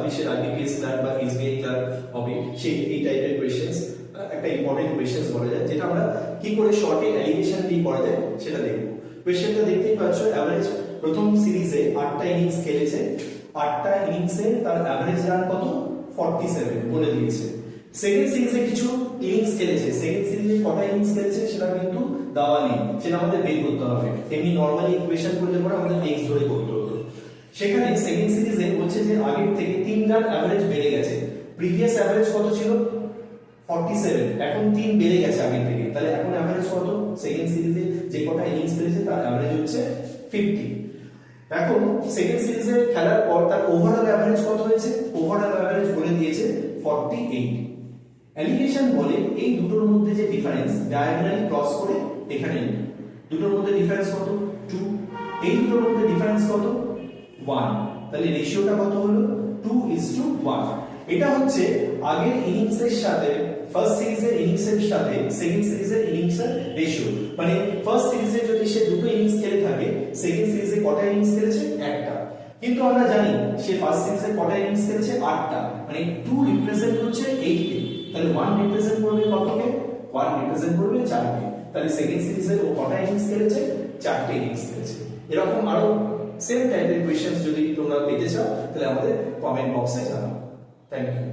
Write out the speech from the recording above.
সার্ভিসের IBPS clerk বা SBI clerk হবে, সেই এই টাইপের কোয়েশ্চেন্স একটা ইম্পর্টেন্ট কোয়েশ্চেন্স বলা যায়, যেটা আমরা কি করে শর্টে অ্যালিগেশন দিয়ে করা যায় সেটা দেখবো। কোয়েশ্চেনটা দেখতেই পাচ্ছ, অ্যাভারেজ প্রথম সিরিজে 8টা ইনিংস খেলেছে, 8টা ইনিংসে তার অ্যাভারেজ রান কত 47 বলে দিয়েছে। সেকেন্ড সিরিজে কিছু ইনিংস খেলেছে, সেকেন্ড সিরিজে কটা ইনিংস খেলেছে সেটা কিন্তু দেওয়া নেই, সেটা আমাদের বের করতে হবে। এমনি নরমালি ইকুয়েশন করলে পরে আমাদের এক্স ধরে করতে হতো। সেখানে সেকেন্ড সিরিজে বলছে যে আগের থেকে 3 রান অ্যাভারেজ বেড়ে গেছে। প্রিভিয়াস অ্যাভারেজ কত ছিল 47, এখন 3 বেড়ে গেছে আগের থেকে, তাহলে এখন অ্যাভারেজ কত, সেকেন্ড সিরিজে যে কটা ইনিংস খেলেছে তার অ্যাভারেজ হচ্ছে 50। এখন সেকেন্ড সিরিজে খেলার পর তার ওভারঅল অ্যাভারেজ কত হয়েছে, ওভারঅল অ্যাভারেজ বলে দিয়েছে 48। অ্যালিগেশন বলে এই দুটোর মধ্যে যে ডিফারেন্স ডায়াগোনালি ক্রস করে এখানে দুটোর মধ্যে ডিফারেন্স কত 2, এই দুটোর মধ্যে ডিফারেন্স কত 1, তাহলে রেশিওটা কত হলো 2:1। এটা হচ্ছে আগের ইনিংসের সাথে ফার্স্ট সিরিজের ইনিংসের সাথে সেকেন্ড সিরিজের ইনিংসের রেশিও। মানে ফার্স্ট সিরিজে যদি সে দুটো ইনিংস খেলে থাকে, সেকেন্ড সিরিজে কটা ইনিংস খেলেছে একটা, কিন্তু আমরা জানি সে ফার্স্ট সিরিজে কটা ইনিংস খেলেছে 8টা, মানে 2 রিপ্রেজেন্ট হচ্ছে 8 কে, তাহলে 1 রিপ্রেজেন্ট করবে কতকে, 1 রিপ্রেজেন্ট করবে 4 কে, তাহলে সেকেন্ড সিরিজে ও কটা ইনিংস খেলেছে 4টে ইনিংস খেলেছে। এরকম আরো সেম টাইপের কোশ্চেনস যদি তোমরা পেতে চাও তাহলে আমাদের কমেন্ট বক্সে জানাও। Thank you.